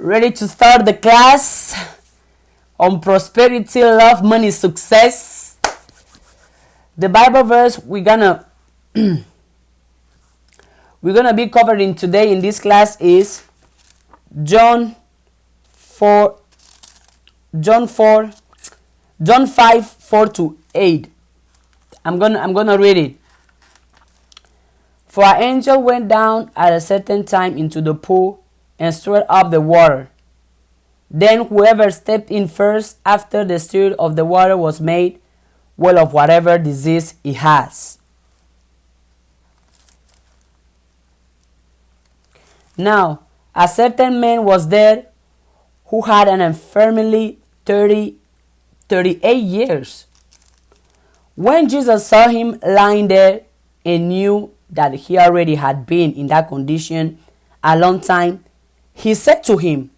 Ready to start the class on prosperity, love, money, success. The Bible verse we're gonna be covering today in this class is John 5, 4-8. I'm gonna read it. For an angel went down at a certain time into the pool and stirred up the water. Then whoever stepped in first after the stir of the water was made well of whatever disease he has. Now, a certain man was there who had an infirmity 38 years. When Jesus saw him lying there and knew that he already had been in that condition a long time, he said to him,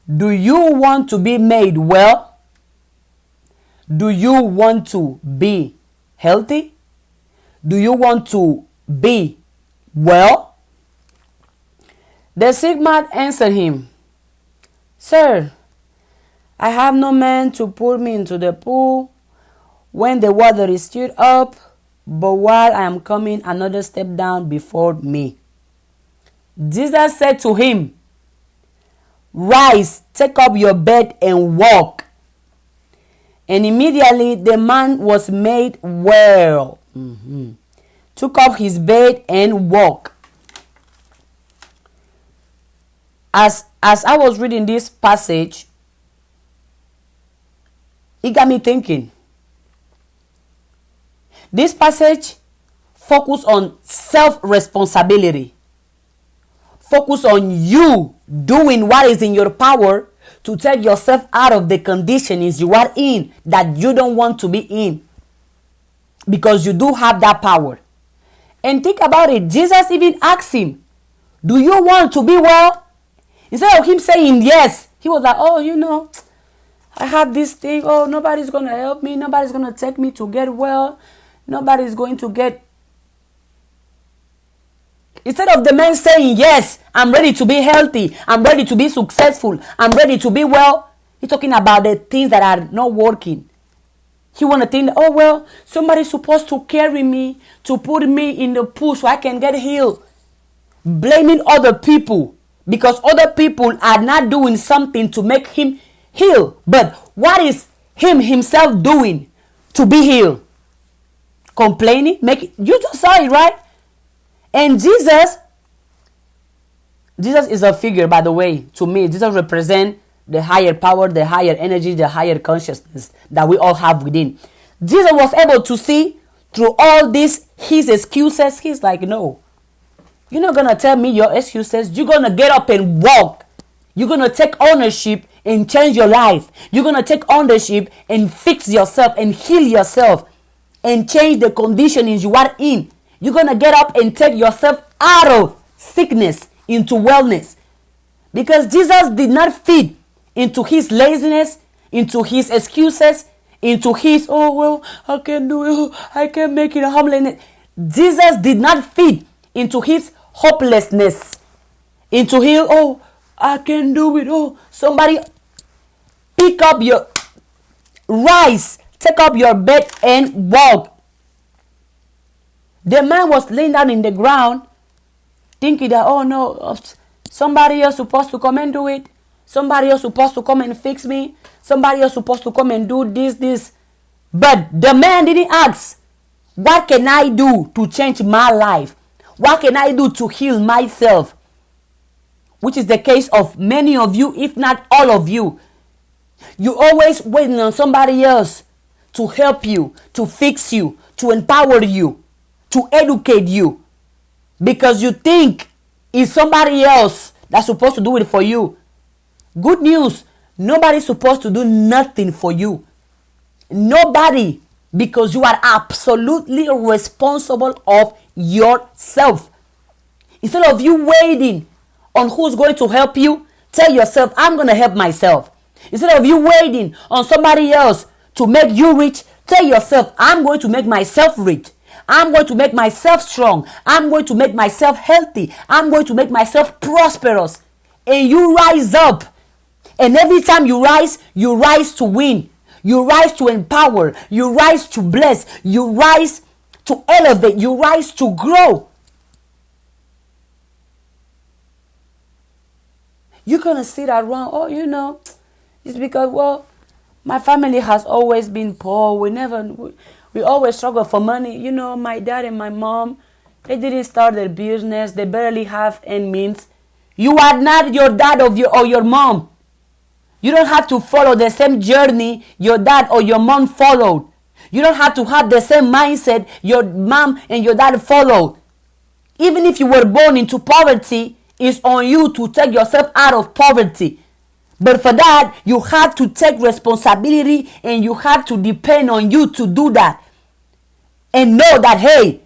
"Do you want to be made well? Do you want to be healthy? Do you want to be well?" The sick man answered him, "Sir, I have no man to put me into the pool when the water is stirred up, but while I am coming, another step down before me." Jesus said to him, "Rise, take up your bed and walk." And immediately the man was made well. Took up his bed and walked. As I was reading this passage, it got me thinking. This passage focus on self-responsibility. Focus on you doing what is in your power to take yourself out of the conditions you are in that you don't want to be in. Because you do have that power. And think about it. Jesus even asked him, "Do you want to be well?" Instead of him saying yes, he was like, "Oh, I have this thing. Oh, nobody's going to help me. Nobody's going to take me to get well. Nobody's going to get..." Instead of the man saying, "Yes, I'm ready to be healthy. I'm ready to be successful. I'm ready to be well," he's talking about the things that are not working. He want to think, somebody's supposed to carry me, to put me in the pool so I can get healed. Blaming other people because other people are not doing something to make him heal. But what is him himself doing to be healed? Complaining? You just saw it, right? And Jesus is a figure, by the way. To me, Jesus represents the higher power, the higher energy, the higher consciousness that we all have within. Jesus was able to see through all this, his excuses. He's like, "No, you're not going to tell me your excuses. You're going to get up and walk. You're going to take ownership and change your life. You're going to take ownership and fix yourself and heal yourself and change the conditions you are in. You're going to get up and take yourself out of sickness into wellness." Because Jesus did not fit into his laziness, into his excuses, into his, I can't do it. I can't make it, humbleness. Jesus did not fit into his hopelessness, into his, I can do it. Somebody rise, take up your bed and walk. The man was laying down in the ground thinking that, somebody else supposed to come and do it. Somebody else supposed to come and fix me. Somebody else supposed to come and do this. But the man didn't ask, "What can I do to change my life? What can I do to heal myself?" Which is the case of many of you, if not all of you. You always waiting on somebody else to help you, to fix you, to empower you, to educate you. Because you think it's somebody else that's supposed to do it for you. Good news, nobody's supposed to do nothing for you. Nobody, because you are absolutely responsible of yourself. Instead of you waiting on who's going to help you, tell yourself, "I'm going to help myself." Instead of you waiting on somebody else to make you rich, tell yourself, "I'm going to make myself rich. I'm going to make myself strong. I'm going to make myself healthy. I'm going to make myself prosperous." and you rise up. And every time you rise to win. You rise to empower. You rise to bless. You rise to elevate. You rise to grow. You're going to sit around, it's because, well, my family has always been poor. We always struggle for money. My dad and my mom, they didn't start their business. They barely have end means. You are not your dad or your mom. You don't have to follow the same journey your dad or your mom followed. You don't have to have the same mindset your mom and your dad followed. Even if you were born into poverty, it's on you to take yourself out of poverty. But for that, you have to take responsibility and you have to depend on you to do that. And know that, hey,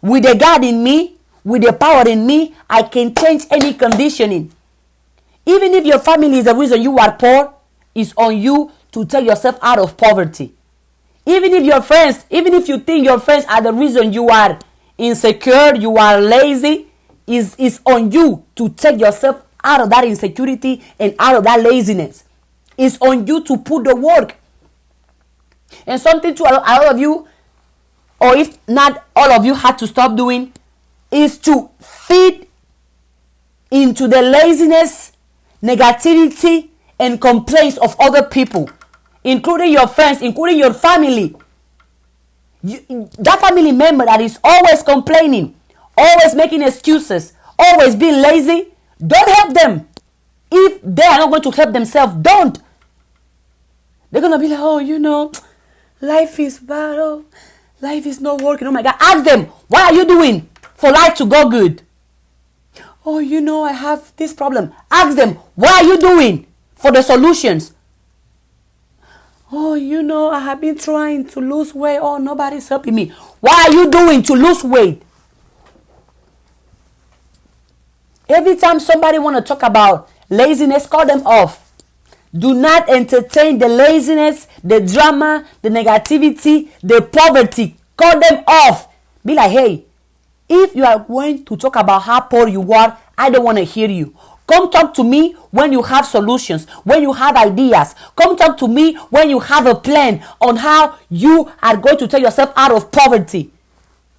with the God in me, with the power in me, I can change any conditioning. Even if your family is the reason you are poor, it's on you to take yourself out of poverty. Even if you think your friends are the reason you are insecure, you are lazy, it's on you to take yourself out of that insecurity and out of that laziness. It's on you to put the work. And something to a lot of you, or if not all of you, had to stop doing, is to feed into the laziness, negativity, and complaints of other people, including your friends, including your family. That family member that is always complaining, always making excuses, always being lazy, don't help them. If they are not going to help themselves, don't. They're going to be like, life is bad. Oh, life is not working. Oh my God. Ask them, what are you doing for life to go good? Oh, I have this problem. Ask them, what are you doing for the solutions? Oh, I have been trying to lose weight. Oh, nobody's helping me. What are you doing to lose weight? Every time somebody want to talk about laziness, call them off. Do not entertain the laziness, the drama, the negativity, the poverty. Call them off. Be like, hey, if you are going to talk about how poor you are, I don't want to hear you. Come talk to me when you have solutions, when you have ideas. Come talk to me when you have a plan on how you are going to take yourself out of poverty.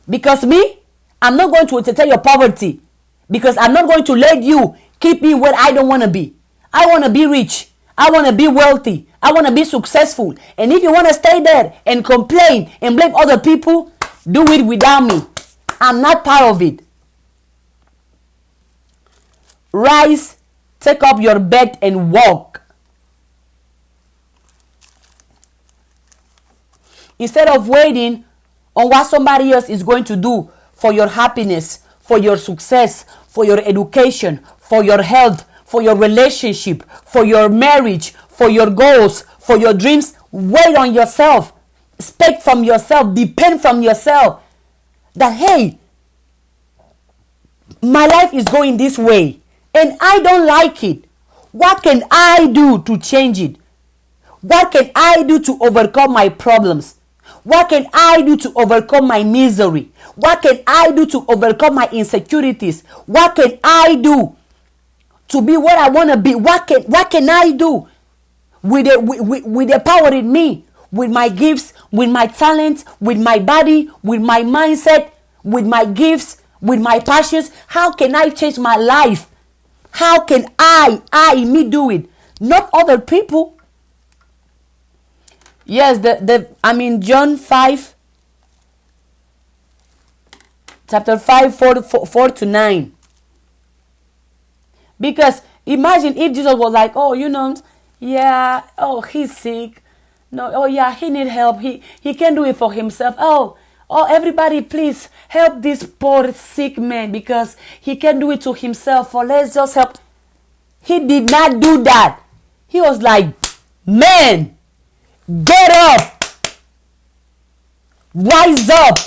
Because me, I'm not going to entertain your poverty. Because I'm not going to let you keep me where I don't want to be. I want to be rich. I want to be wealthy. I want to be successful. And if you want to stay there and complain and blame other people, do it without me. I'm not part of it. Rise, take up your bed and walk. Instead of waiting on what somebody else is going to do for your happiness, for your success, for your education, for your health, for your relationship, for your marriage, for your goals, for your dreams, wait on yourself. Expect from yourself. Depend from yourself. That, hey, my life is going this way and I don't like it. What can I do to change it? What can I do to overcome my problems? What can I do to overcome my misery? What can I do to overcome my insecurities? What can I do to be what I want to be? What can I do with the power in me, with my gifts, with my talents, with my body, with my mindset, with my gifts, with my passions? How can I change my life? How can me do it? Not other people. Yes, John 5, chapter 5, 4 to 9. Because imagine if Jesus was like, he's sick. No, he need help. He can't do it for himself. Everybody please help this poor sick man because he can't do it to himself. Or let's just help. He did not do that. He was like, man, get up, rise up,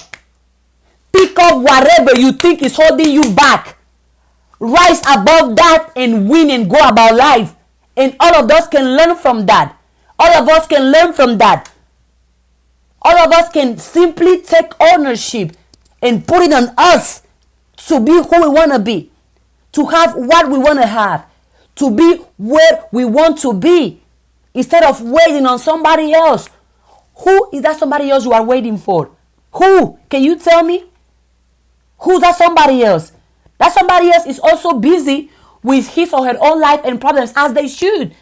pick up whatever you think is holding you back, rise above that and win and go about life. And all of us can learn from that. All of us can learn from that. All of us can simply take ownership and put it on us to be who we want to be, to have what we want to have, to be where we want to be instead of waiting on somebody else. Who is that somebody else you are waiting for? Who? Can you tell me? Who's that somebody else? That somebody else is also busy with his or her own life and problems, as they should.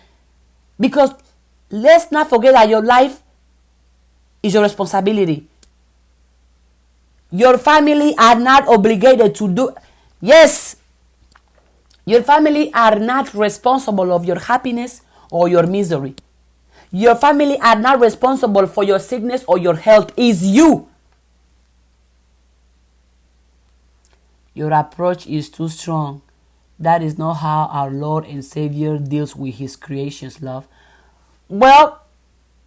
Because let's not forget that your life is your responsibility. Your family are not obligated to do. Yes, your family are not responsible of your happiness or your misery. Your family are not responsible for your sickness or your health. It's you. Your approach is too strong. That is not how our Lord and Savior deals with his creations, love. Well,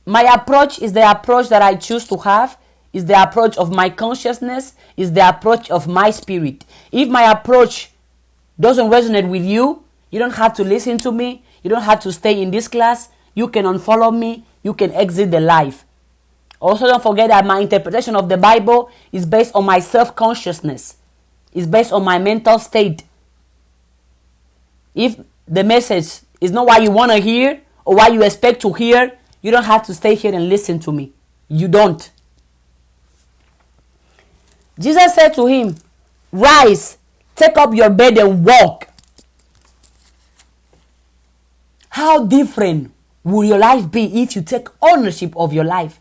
my approach is the approach that I choose to have, is the approach of my consciousness, is the approach of my spirit. If my approach doesn't resonate with you, you don't have to listen to me. You don't have to stay in this class. You can unfollow me. You can exit the life. Also, don't forget that my interpretation of the Bible is based on my self-consciousness. It's based on my mental state. If the message is not what you want to hear or what you expect to hear, you don't have to stay here and listen to me. You don't. Jesus said to him, "Rise, take up your bed and walk." How different will your life be if you take ownership of your life?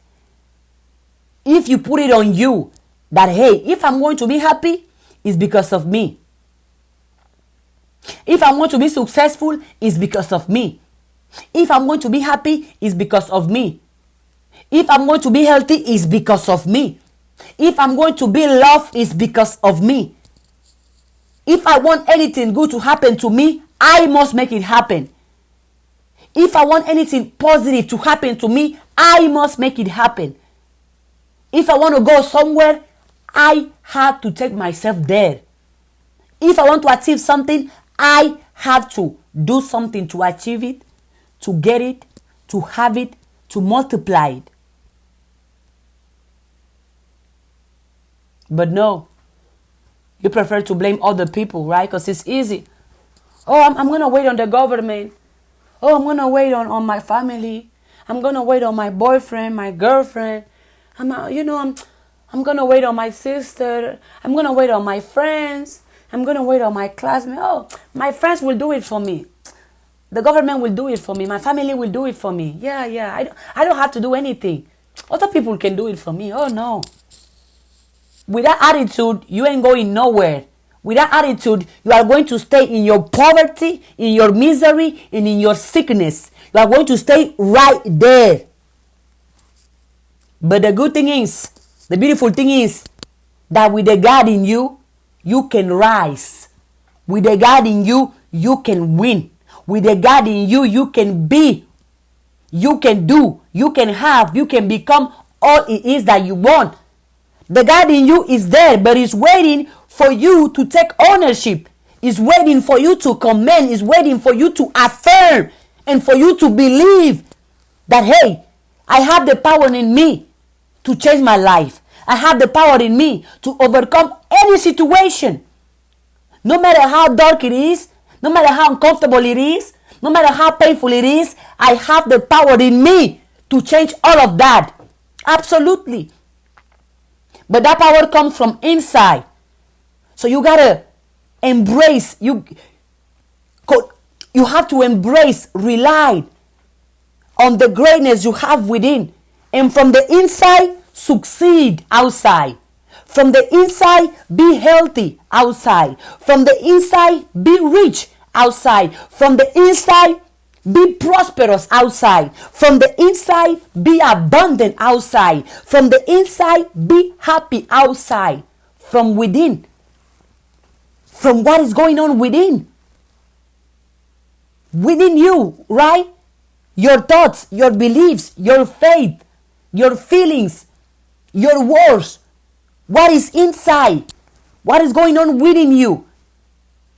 If you put it on you that, hey, if I'm going to be happy, it's because of me. If I'm going to be successful, it's because of me. If I'm going to be happy, it's because of me. If I'm going to be healthy, it's because of me. If I'm going to be loved, it's because of me. If I want anything good to happen to me, I must make it happen. If I want anything positive to happen to me, I must make it happen. If I want to go somewhere, I have to take myself there. If I want to achieve something, I have to do something to achieve it, to get it, to have it, to multiply it. But no, you prefer to blame other people, right? Because it's easy. Oh, I'm going to wait on the government. Oh, I'm going to wait on my family. I'm going to wait on my boyfriend, my girlfriend. I'm going to wait on my sister. I'm going to wait on my friends. I'm going to wait on my classmates. Oh, my friends will do it for me. The government will do it for me. My family will do it for me. Yeah. I don't have to do anything. Other people can do it for me. Oh, no. With that attitude, you ain't going nowhere. With that attitude, you are going to stay in your poverty, in your misery, and in your sickness. You are going to stay right there. But the good thing is, the beautiful thing is, that with the God in you, you can rise. With the God in you, you can win. With the God in you, you can be. You can do. You can have. You can become all it is that you want. The God in you is there, but He's waiting for you to take ownership. He's waiting for you to commend. He's waiting for you to affirm and for you to believe that, hey, I have the power in me to change my life. I have the power in me to overcome any situation. No matter how dark it is, no matter how uncomfortable it is, no matter how painful it is, I have the power in me to change all of that. Absolutely. But that power comes from inside. So you gotta embrace, you have to embrace, rely on the greatness you have within. And from the inside, succeed outside. From the inside, be healthy outside. From the inside, be rich outside. From the inside, be prosperous outside. From the inside, be abundant outside. From the inside, be happy outside. From within. From what is going on within. Within you, right? Your thoughts, your beliefs, your faith, your feelings, your words. What is inside? What is going on within you?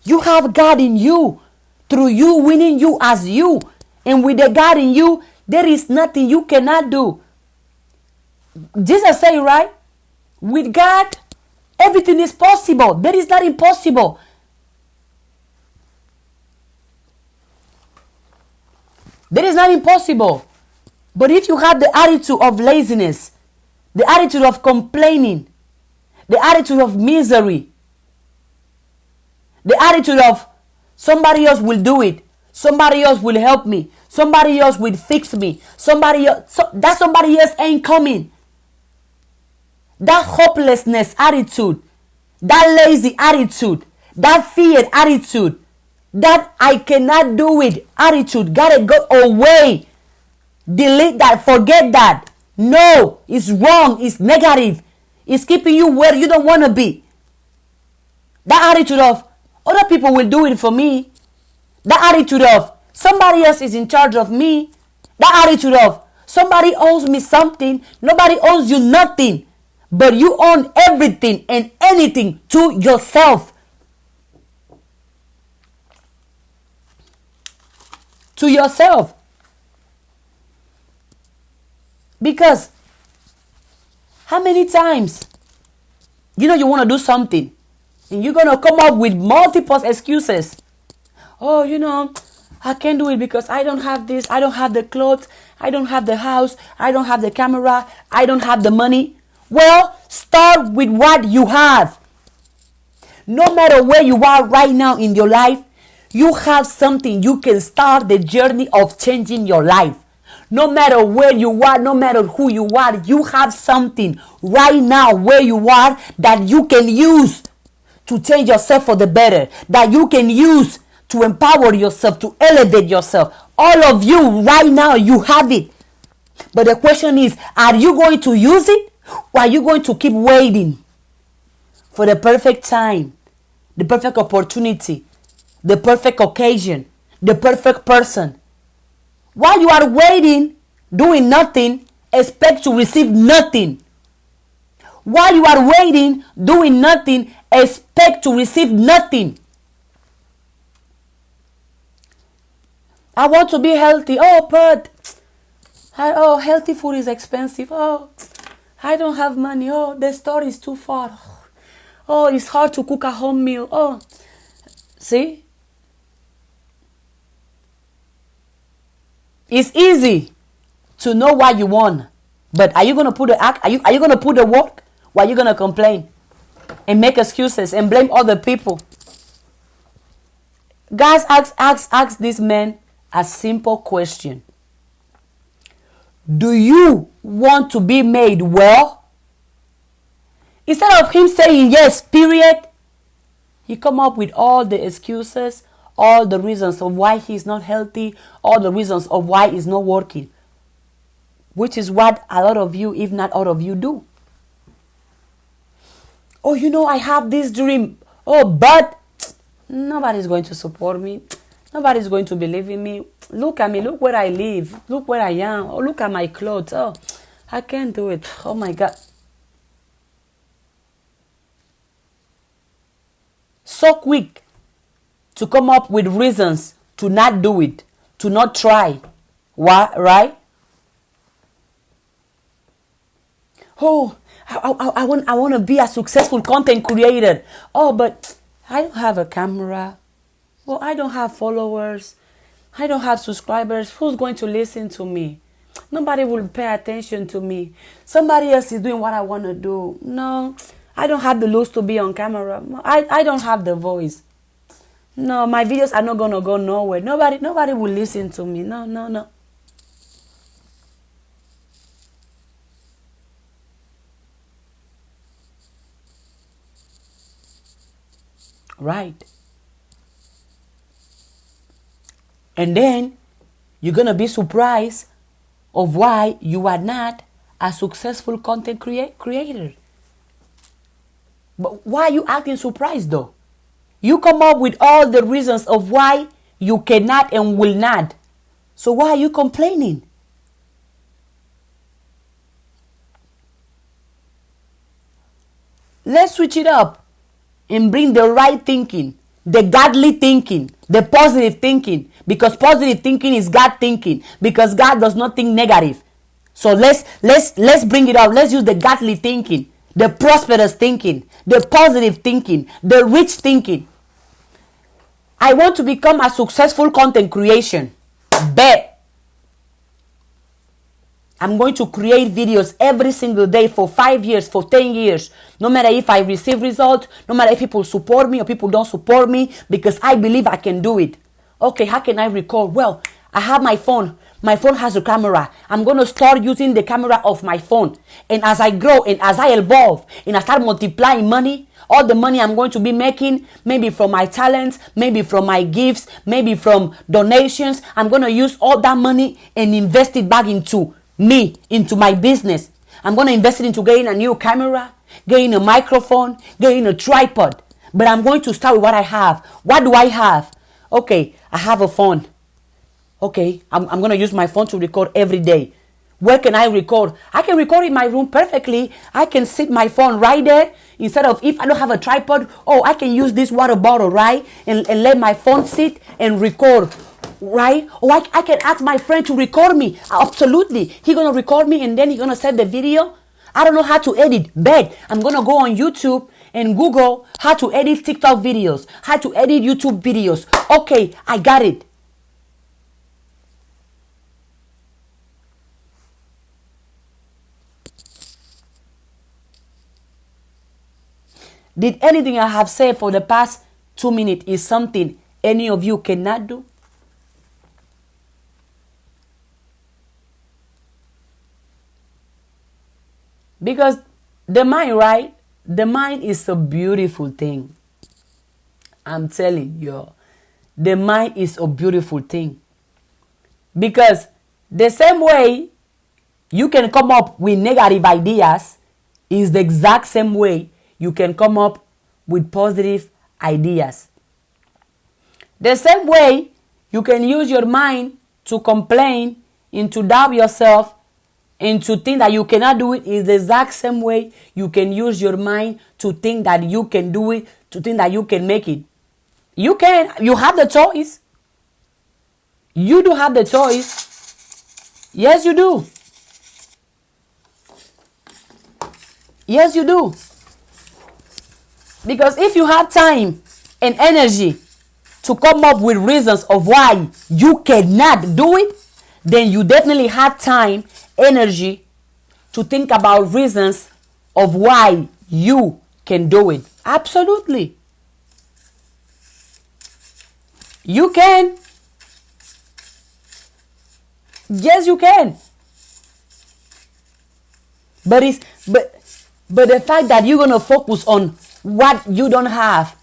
You have God in you. Through you, winning you as you. And with the God in you, there is nothing you cannot do. Jesus said, right? With God, everything is possible. There is not impossible. That is not impossible. But if you have the attitude of laziness, the attitude of complaining, the attitude of misery, the attitude of somebody else will do it, somebody else will help me, somebody else will fix me, that somebody else ain't coming. That hopelessness attitude, that lazy attitude, that feared attitude, that I cannot do it attitude, gotta go away. Delete that, forget that. No, it's wrong, it's negative, it's keeping you where you don't want to be. That attitude of other people will do it for me, that attitude of somebody else is in charge of me, that attitude of somebody owes me something, nobody owes you nothing, but you own everything and anything to yourself. To yourself. Because how many times you want to do something and you're going to come up with multiple excuses. Oh, I can't do it because I don't have this, I don't have the clothes, I don't have the house, I don't have the camera, I don't have the money. Well, start with what you have. No matter where you are right now in your life, you have something. You can start the journey of changing your life. No matter where you are, no matter who you are, you have something right now where you are that you can use to change yourself for the better, that you can use to empower yourself, to elevate yourself. All of you right now, you have it. But the question is, are you going to use it, or are you going to keep waiting for the perfect time, the perfect opportunity, the perfect occasion, the perfect person? While you are waiting, doing nothing, expect to receive nothing. While you are waiting, doing nothing, expect to receive nothing. I want to be healthy. Oh, but healthy food is expensive. Oh, I don't have money. Oh, the store is too far. Oh, it's hard to cook a home meal. Oh, see? It's easy to know what you want, but are you going to put the act? Are you going to put the work? Or are you going to complain and make excuses and blame other people? Guys, ask this man a simple question. Do you want to be made well? Instead of him saying yes, period, he come up with all the excuses, all the reasons of why he's not healthy, all the reasons of why it's not working. Which is what a lot of you, if not all of you, do. Oh, I have this dream. Oh, but nobody's going to support me. Nobody's going to believe in me. Look at me. Look where I live. Look where I am. Oh, look at my clothes. Oh, I can't do it. Oh, my God. So quick to come up with reasons to not do it, to not try. What, right? Oh, I want to be a successful content creator. Oh, but I don't have a camera. Well, I don't have followers. I don't have subscribers. Who's going to listen to me? Nobody will pay attention to me. Somebody else is doing what I want to do. No, I don't have the looks to be on camera. I don't have the voice. No, my videos are not going to go nowhere. Nobody will listen to me. No. Right. And then you're going to be surprised of why you are not a successful content creator. But why are you acting surprised though? You come up with all the reasons of why you cannot and will not. So why are you complaining? Let's switch it up and bring the right thinking, the godly thinking, the positive thinking, because positive thinking is God thinking, because God does not think negative. So let's bring it out. Let's use the godly thinking, the prosperous thinking, the positive thinking, the rich thinking. I want to become a successful content creation. Bet. I'm going to create videos every single day for 5 years, for 10 years. No matter if I receive results, no matter if people support me or people don't support me, because I believe I can do it. Okay, how can I record? Well, I have my phone. My phone has a camera. I'm going to start using the camera of my phone. And as I grow and as I evolve and I start multiplying money, all the money I'm going to be making, maybe from my talents, maybe from my gifts, maybe from donations, I'm going to use all that money and invest it back into me, into my business. I'm going to invest it into getting a new camera, getting a microphone, getting a tripod. But I'm going to start with what I have. What do I have? Okay, I have a phone. Okay, I'm going to use my phone to record every day. Where can I record? I can record in my room perfectly. I can sit my phone right there. Instead of, if I don't have a tripod, I can use this water bottle, right? And let my phone sit and record, right? Or I can ask my friend to record me. Absolutely. He's going to record me and then he's going to set the video. I don't know how to edit. Bet I'm going to go on YouTube and Google how to edit TikTok videos, how to edit YouTube videos. Okay, I got it. Did anything I have said for the past 2 minutes is something any of you cannot do? Because the mind, right? The mind is a beautiful thing. I'm telling you, the mind is a beautiful thing. Because the same way you can come up with negative ideas is the exact same way you can come up with positive ideas. The same way you can use your mind to complain and to doubt yourself and to think that you cannot do it is the exact same way you can use your mind to think that you can do it, to think that you can make it. You can. You have the choice. You do have the choice. Yes, you do. Yes, you do. Because if you have time and energy to come up with reasons of why you cannot do it, then you definitely have time, energy to think about reasons of why you can do it. Absolutely. You can. Yes, you can. But the fact that you're gonna focus on what you don't have.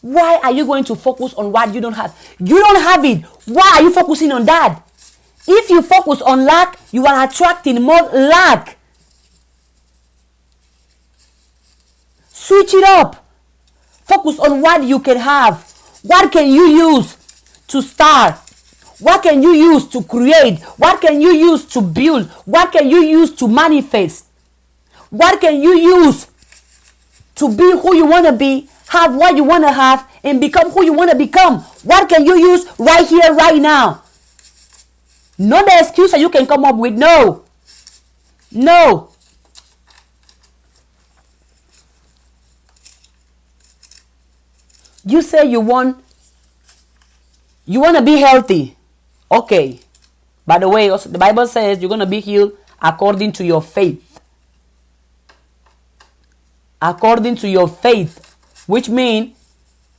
Why are you going to focus on what you don't have? You don't have it. Why are you focusing on that? If you focus on lack, you are attracting more lack. Switch it up. Focus on what you can have. What can you use to start? What can you use to create? What can you use to build? What can you use to manifest? What can you use to be who you want to be, have what you want to have, and become who you want to become? What can you use right here, right now? Not the excuse that you can come up with. No. No. You say you want to be healthy. Okay. By the way, also, the Bible says you're going to be healed according to your faith. According to your faith. Which means,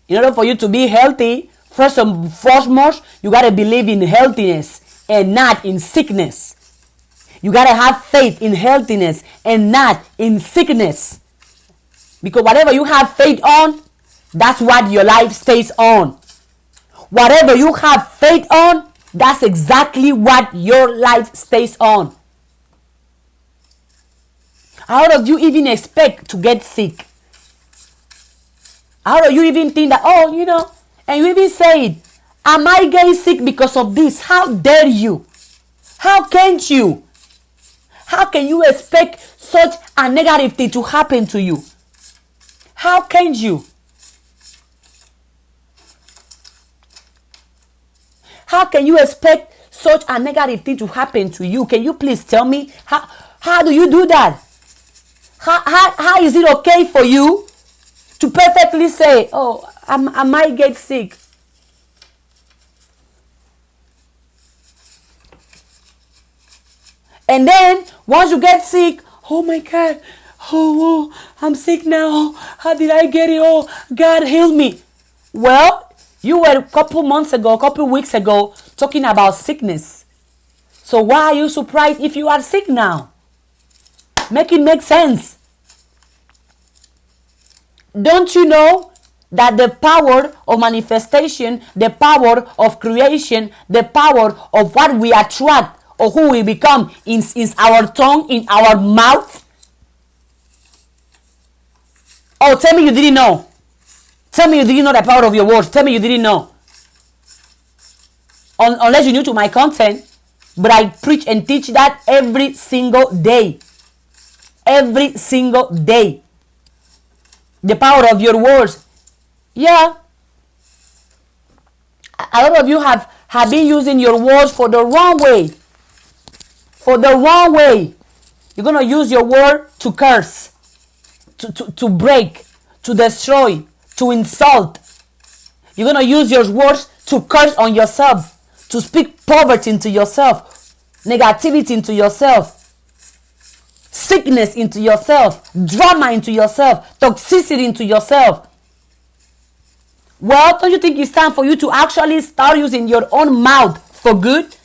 in order for you to be healthy, first and foremost, you got to believe in healthiness and not in sickness. You got to have faith in healthiness and not in sickness. Because whatever you have faith on, that's what your life stays on. Whatever you have faith on, that's exactly what your life stays on. How do you even expect to get sick? How do you even think that, and you even say it, am I getting sick because of this? How dare you? How can't you? How can you expect such a negative thing to happen to you? How can you? How can you expect such a negative thing to happen to you? Can you please tell me how do you do that? How is it okay for you to perfectly say, I might get sick? And then once you get sick, oh my God, oh, I'm sick now. How did I get it? Oh, God, heal me. Well, you were a couple weeks ago, talking about sickness. So why are you surprised if you are sick now? Make it make sense. Don't you know that the power of manifestation, the power of creation, the power of what we attract or who we become is our tongue, in our mouth? Oh, tell me you didn't know. Tell me you didn't know the power of your words. Tell me you didn't know. Unless you're new to my content. But I preach and teach that every single day. Every single day. The power of your words. Yeah. A lot of you have been using your words for the wrong way. For the wrong way. You're going to use your word to curse. To break. To destroy. To insult. You're going to use your words to curse on yourself. To speak poverty into yourself. Negativity into yourself. Sickness into yourself. Drama into yourself. Toxicity into yourself. Well, don't you think it's time for you to actually start using your own mouth for good?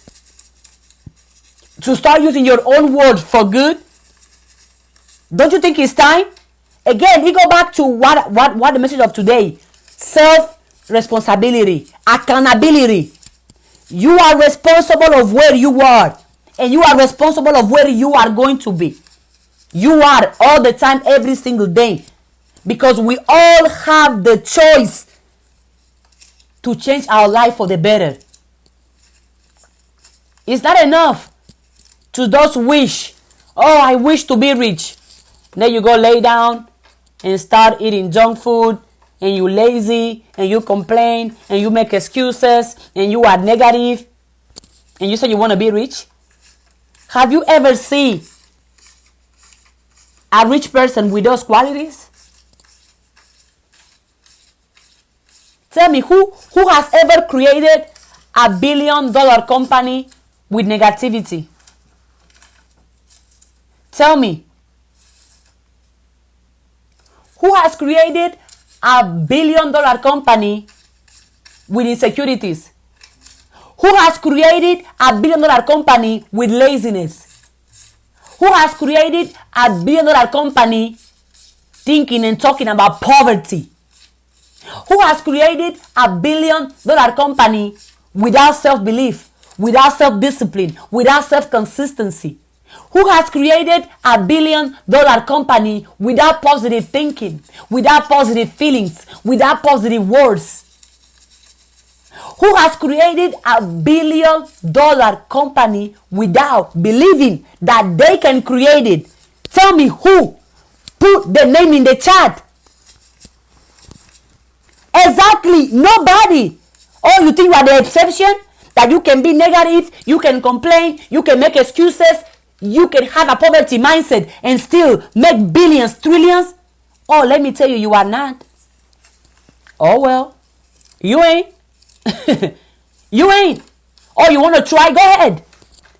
To start using your own words for good? Don't you think it's time? Again, we go back to what the message of today. Self-responsibility. Accountability. You are responsible of where you are. And you are responsible of where you are going to be. You are all the time, every single day. Because we all have the choice to change our life for the better. It's not enough to just wish. Oh, I wish to be rich. Then you go lay down and start eating junk food. And you lazy. And you complain. And you make excuses. And you are negative. And you say you want to be rich. Have you ever seen a rich person with those qualities? Tell me, who has ever created $1 billion company with negativity? Tell me. Who has created $1 billion company with insecurities? Who has created $1 billion company with laziness? Who has created $1 billion company thinking and talking about poverty? Who has created $1 billion company without self-belief, without self-discipline, without self-consistency? Who has created $1 billion company without positive thinking, without positive feelings, without positive words? Who has created $1 billion company without believing that they can create it? Tell me who. Put the name in the chat. Exactly. Nobody. Oh, you think you are the exception? That you can be negative, you can complain, you can make excuses, you can have a poverty mindset and still make billions, trillions? Oh, let me tell you, you are not. Oh, well. You ain't. You ain't. Oh, you want to try? Go ahead.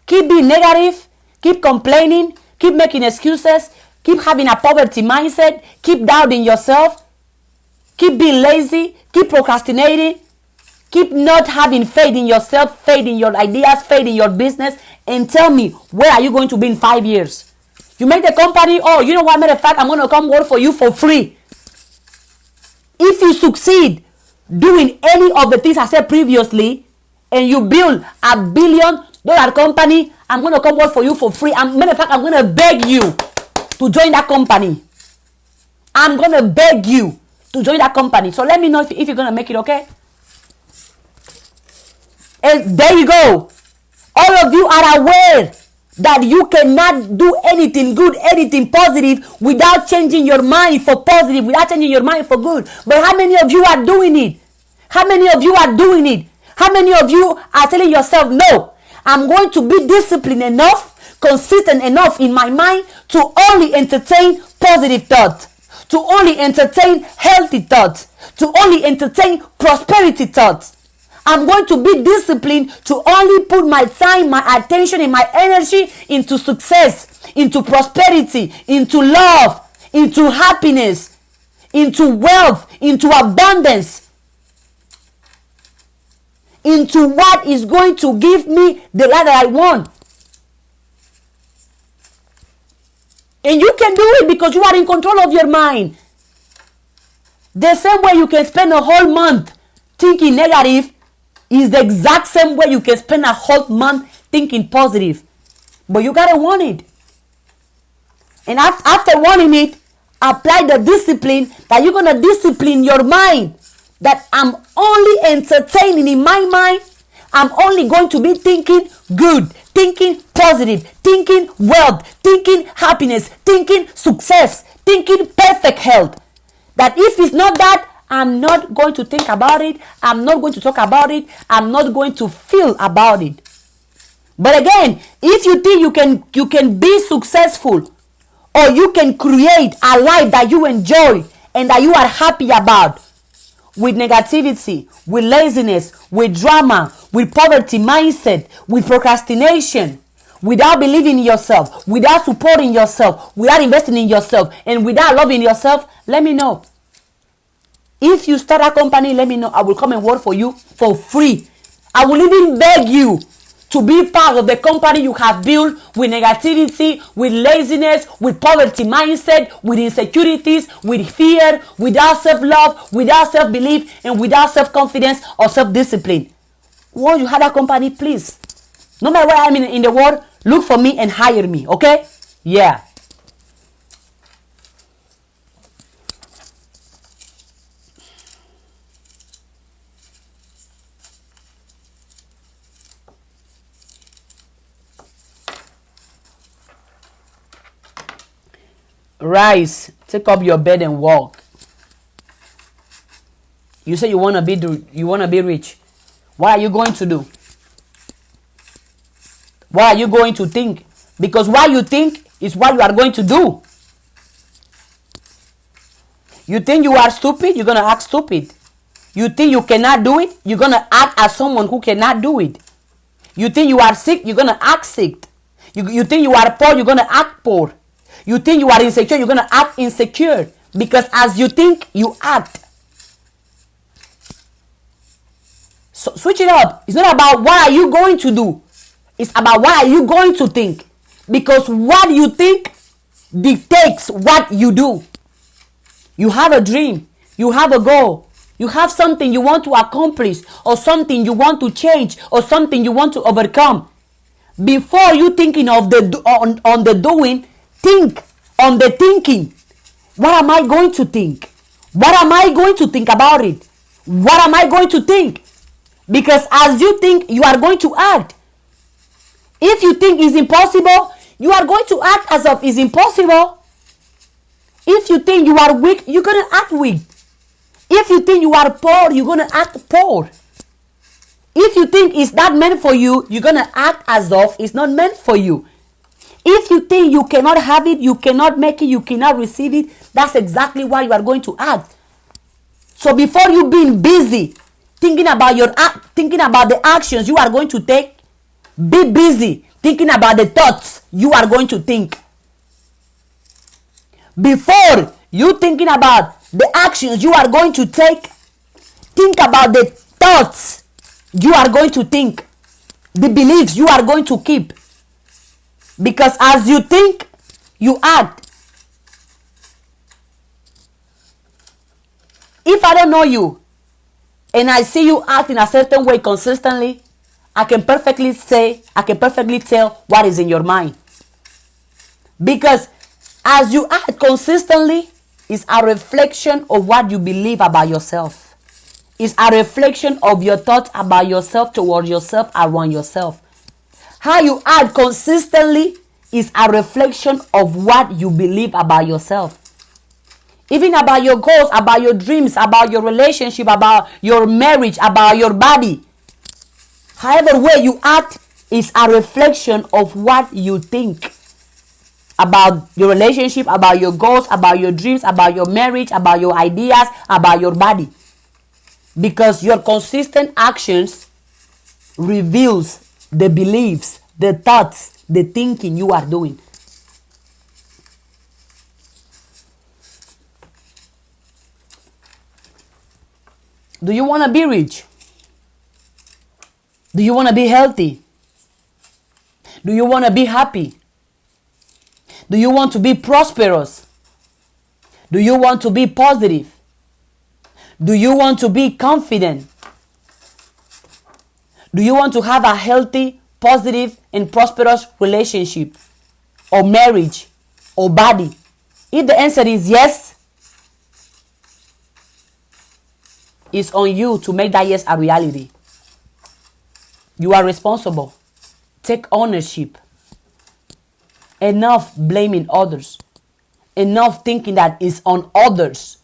Keep being negative. Keep complaining. Keep making excuses. Keep having a poverty mindset. Keep doubting yourself. Keep being lazy. Keep procrastinating. Keep not having faith in yourself, faith in your ideas, faith in your business. And tell me, where are you going to be in 5 years? You make the company, oh, you know what, matter of fact, I'm going to come work for you for free. If you succeed doing any of the things I said previously, and you build $1 billion company, I'm going to come work for you for free. Matter of fact, I'm going to beg you to join that company. I'm going to beg you to join that company. So let me know if you're going to make it, okay? And there you go. All of you are aware that you cannot do anything good, anything positive without changing your mind for positive, without changing your mind for good. But how many of you are doing it? How many of you are doing it? How many of you are telling yourself, no, I'm going to be disciplined enough, consistent enough in my mind to only entertain positive thoughts, to only entertain healthy thoughts, to only entertain prosperity thoughts. I'm going to be disciplined to only put my time, my attention, and my energy into success, into prosperity, into love, into happiness, into wealth, into abundance, into what is going to give me the life that I want. And you can do it because you are in control of your mind. The same way you can spend a whole month thinking negative is the exact same way you can spend a whole month thinking positive. But you gotta want it. And after wanting it, apply the discipline that you're gonna discipline your mind. That I'm only entertaining in my mind. I'm only going to be thinking good, thinking positive, thinking wealth, thinking happiness, thinking success, thinking perfect health. That if it's not that, I'm not going to think about it. I'm not going to talk about it. I'm not going to feel about it. But again, if you think you can be successful, or you can create a life that you enjoy and that you are happy about, with negativity, with laziness, with drama, with poverty mindset, with procrastination, without believing in yourself, without supporting yourself, without investing in yourself, and without loving yourself, let me know. If you start a company, let me know. I will come and work for you for free. I will even beg you to be part of the company you have built with negativity, with laziness, with poverty mindset, with insecurities, with fear, without self-love, without self-belief, and without self-confidence or self-discipline. Once you have a company, please, no matter where I'm in the world, look for me and hire me, okay? Yeah. Rise, take up your bed and walk. You say you want to be rich. What are you going to do? What are you going to think? Because what you think is what you are going to do. You think you are stupid, you're going to act stupid. You think you cannot do it, you're going to act as someone who cannot do it. You think you are sick, you're going to act sick. You think you are poor, you're going to act poor. You think you are insecure, you're going to act insecure. Because as you think, you act. So switch it up. It's not about what are you going to do. It's about what are you going to think. Because what you think dictates what you do. You have a dream. You have a goal. You have something you want to accomplish, or something you want to change, or something you want to overcome. Before you thinking of on the doing, think on the thinking. What am I going to think? What am I going to think about it? What am I going to think? Because as you think, you are going to act. If you think it's impossible, you are going to act as if it's impossible. If you think you are weak, you're going to act weak. If you think you are poor, you're going to act poor. If you think it's not meant for you, you're going to act as if it's not meant for you. If you think you cannot have it, you cannot make it, you cannot receive it, that's exactly why you are going to act. So before you being busy thinking about the actions you are going to take, be busy thinking about the thoughts you are going to think. Before you thinking about the actions you are going to take, think about the thoughts you are going to think, the beliefs you are going to keep. Because as you think, you act. If I don't know you and I see you act in a certain way consistently, I can perfectly tell what is in your mind. Because as you act consistently, it's a reflection of what you believe about yourself. It's a reflection of your thoughts about yourself, towards yourself, around yourself. How you act consistently is a reflection of what you believe about yourself. Even about your goals, about your dreams, about your relationship, about your marriage, about your body. However way you act is a reflection of what you think about your relationship, about your goals, about your dreams, about your marriage, about your ideas, about your body. Because your consistent actions reveals the beliefs, the thoughts, the thinking you are doing. Do you want to be rich? Do you want to be healthy? Do you want to be happy? Do you want to be prosperous? Do you want to be positive? Do you want to be confident? Do you want to have a healthy, positive, and prosperous relationship or marriage or body? If the answer is yes, it's on you to make that yes a reality. You are responsible. Take ownership. Enough blaming others. Enough thinking that it's on others.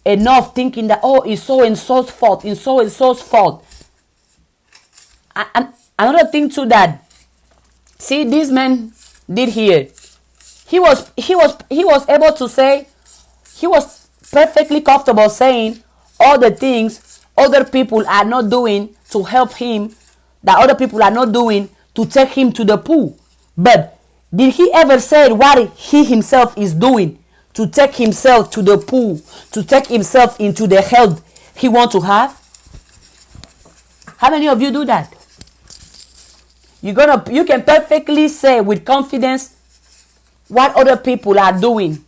Enough thinking that, oh, it's so and so's fault. It's so and so's fault. And another thing too that, see, this man did here. He was able to say, he was perfectly comfortable saying all the things other people are not doing to help him, that other people are not doing to take him to the pool. But did he ever say what he himself is doing to take himself to the pool, to take himself into the health he wants to have? How many of you do that? You can perfectly say with confidence what other people are doing,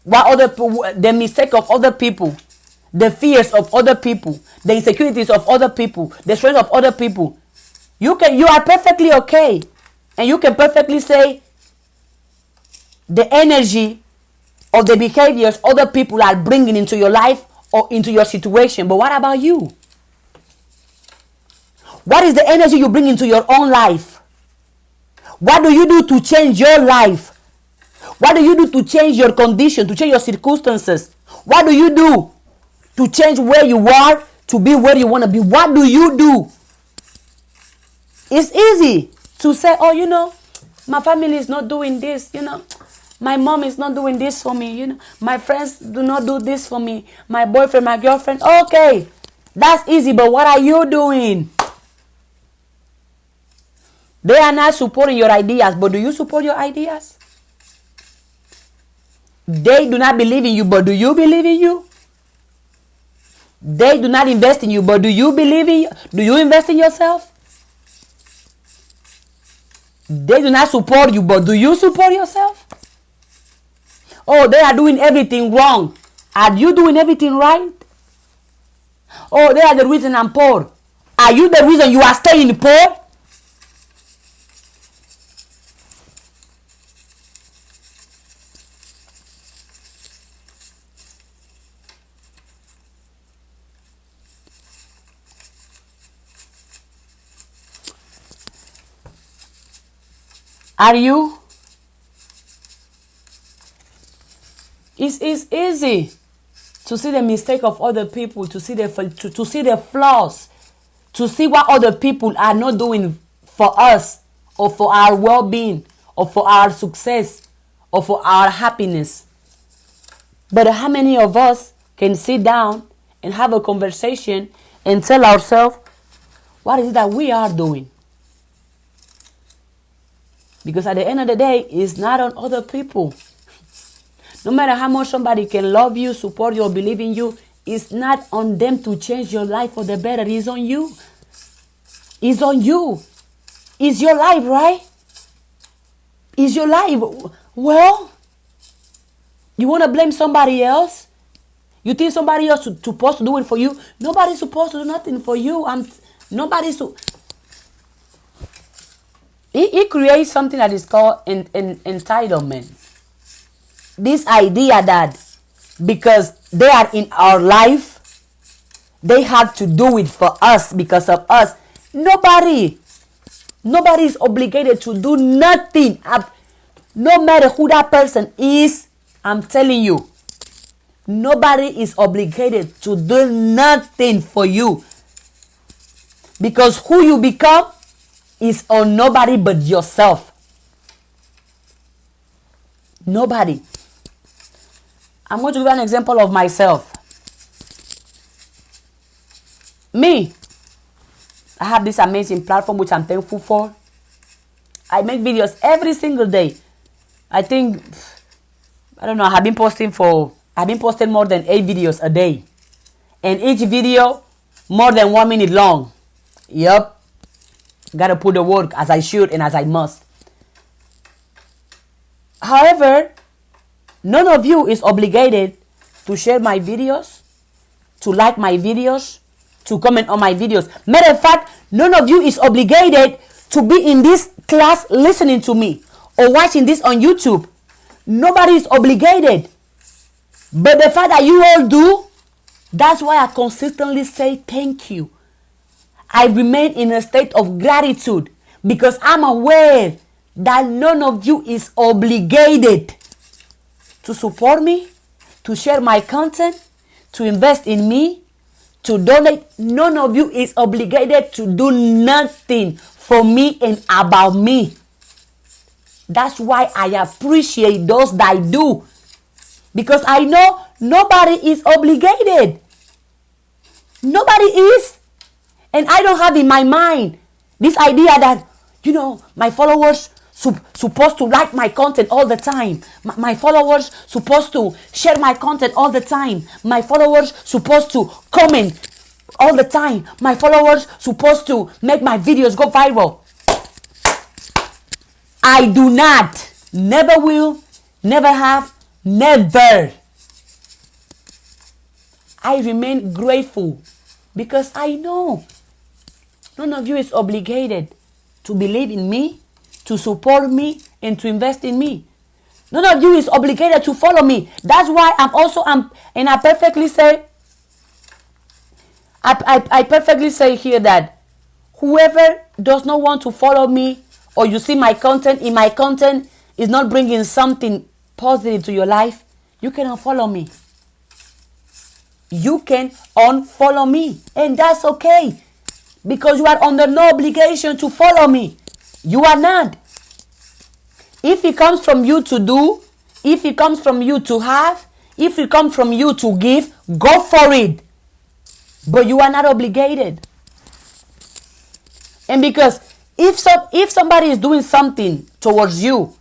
the mistake of other people, the fears of other people, the insecurities of other people, the strength of other people. You are perfectly okay, and you can perfectly say the energy of the behaviors other people are bringing into your life or into your situation. But what about you? What is the energy you bring into your own life? What do you do to change your life? What do you do to change your condition, to change your circumstances? What do you do to change where you are, to be where you want to be? What do you do? It's easy to say, oh, my family is not doing this, my mom is not doing this for me, my friends do not do this for me, my boyfriend, my girlfriend. Okay, that's easy, but what are you doing? They are not supporting your ideas, but do you support your ideas? They do not believe in you, but do you believe in you? They do not invest in you, but do you believe in you? Do you invest in yourself? They do not support you, but do you support yourself? Oh, they are doing everything wrong. Are you doing everything right? Oh, they are the reason I'm poor. Are you the reason you are staying poor? Are you? It's easy to see the mistake of other people, to see the flaws, to see what other people are not doing for us, or for our well-being, or for our success, or for our happiness. But how many of us can sit down and have a conversation and tell ourselves, what is it that we are doing? Because at the end of the day, it's not on other people. No matter how much somebody can love you, support you, or believe in you, it's not on them to change your life for the better. It's on you. It's on you. It's your life, right? It's your life. Well, you want to blame somebody else? You think somebody else is supposed to do it for you? Nobody's supposed to do nothing for you. It creates something that is called entitlement. This idea that because they are in our life, they have to do it for us because of us. Nobody is obligated to do nothing. No matter who that person is, I'm telling you, nobody is obligated to do nothing for you. Because who you become is on nobody but yourself. Nobody. I'm going to give an example of myself. Me, I have this amazing platform which I'm thankful for. I make videos every single day. I think, I don't know, I've been posting more than 8 videos a day. And each video more than 1 minute long. Yup. Gotta put the work as I should and as I must. However, none of you is obligated to share my videos, to like my videos, to comment on my videos. Matter of fact, none of you is obligated to be in this class listening to me or watching this on YouTube. Nobody is obligated. But the fact that you all do, that's why I consistently say thank you. I remain in a state of gratitude because I'm aware that none of you is obligated to support me, to share my content, to invest in me, to donate. None of you is obligated to do nothing for me and about me. That's why I appreciate those that do. Because I know nobody is obligated. Nobody is. And I don't have in my mind this idea that, my followers supposed to like my content all the time. My followers supposed to share my content all the time. My followers supposed to comment all the time. My followers supposed to make my videos go viral. I do not. Never will. Never have. Never. I remain grateful because I know none of you is obligated to believe in me, to support me, and to invest in me. None of you is obligated to follow me. That's why and I perfectly say, I perfectly say here that whoever does not want to follow me, or you see my content is not bringing something positive to your life, you can unfollow me. You can unfollow me, and that's okay. Because you are under no obligation to follow me. You are not. If it comes from you to do, if it comes from you to have, if it comes from you to give, go for it. But you are not obligated. And because if somebody is doing something towards you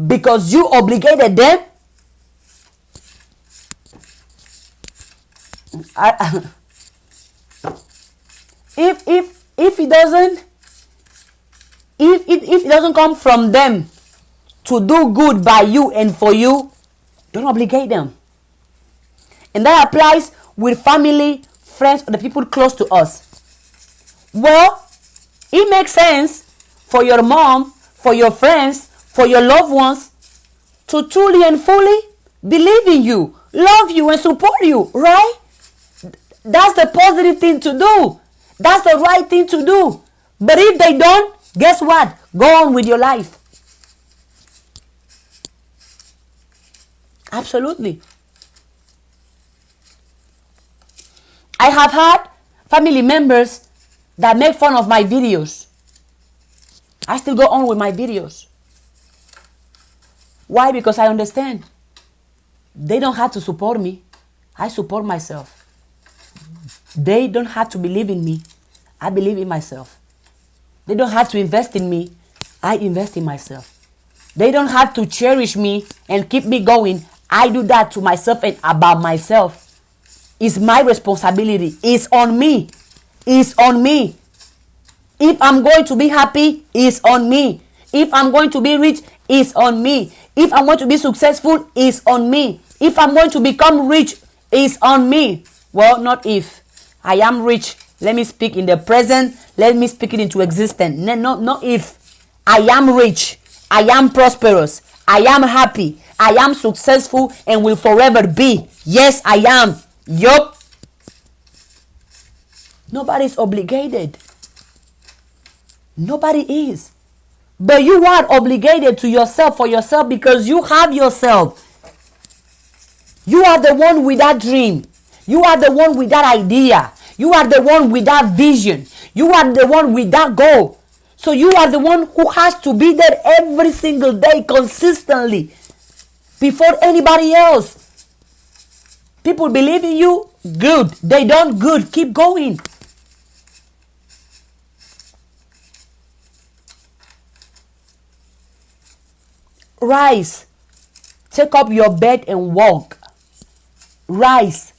because you obligated them, if it doesn't come from them to do good by you and for you, don't obligate them. And that applies with family, friends, or the people close to us. Well, it makes sense for your mom, for your friends, for your loved ones to truly and fully believe in you, love you, and support you, right? That's the positive thing to do. That's the right thing to do. But if they don't, guess what? Go on with your life. Absolutely. I have had family members that make fun of my videos. I still go on with my videos. Why? Because I understand. They don't have to support me. I support myself. They don't have to believe in me. I believe in myself. They don't have to invest in me. I invest in myself. They don't have to cherish me and keep me going. I do that to myself and about myself. It's my responsibility. It's on me. It's on me. If I'm going to be happy, it's on me. If I'm going to be rich, it's on me. If I'm going to be successful, it's on me. If I'm going to become rich, it's on me. Well, not if. I am rich. Let me speak in the present. Let me speak it into existence. Not if. I am rich. I am prosperous. I am happy. I am successful and will forever be. Yes, I am. Yup. Nobody's obligated. Nobody is. But you are obligated to yourself for yourself because you have yourself. You are the one with that dream. You are the one with that idea. You are the one with that vision. You are the one with that goal. So you are the one who has to be there every single day consistently before anybody else. People believe in you good. They don't good. Keep going. Rise. Take up your bed and walk. Rise.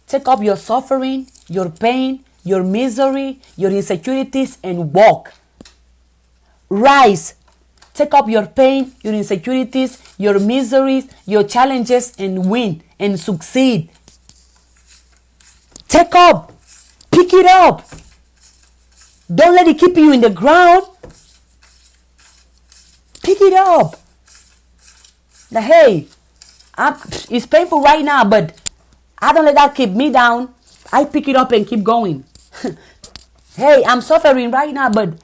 Take up your suffering, your pain, your misery, your insecurities and walk. Rise. Take up your pain, your insecurities, your miseries, your challenges and win and succeed. Take up. Pick it up. Don't let it keep you in the ground. Pick it up. Now, hey, it's painful right now, but I don't let that keep me down. I pick it up and keep going. Hey, I'm suffering right now, but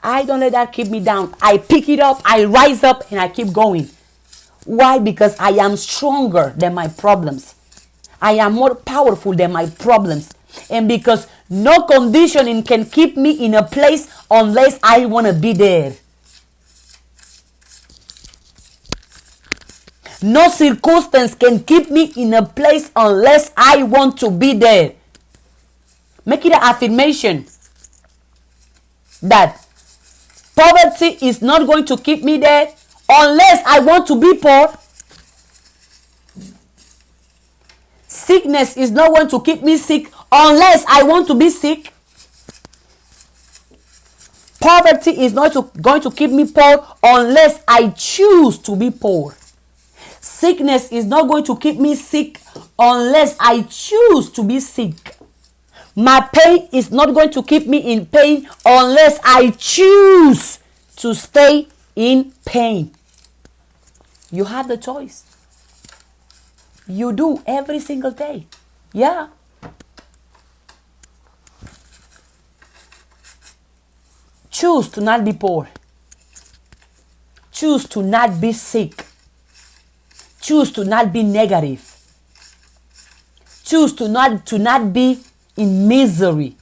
I don't let that keep me down. I pick it up, I rise up, and I keep going. Why? Because I am stronger than my problems. I am more powerful than my problems. And because no conditioning can keep me in a place unless I want to be there. No circumstance can keep me in a place unless I want to be there. Make it an affirmation that poverty is not going to keep me there unless I want to be poor. Sickness is not going to keep me sick unless I want to be sick. Poverty is not going to keep me poor unless I choose to be poor. Sickness is not going to keep me sick unless I choose to be sick. My pain is not going to keep me in pain unless I choose to stay in pain. You have the choice. You do every single day. Yeah. Choose to not be poor. Choose to not be sick. Choose to not be negative. Choose to not be in misery,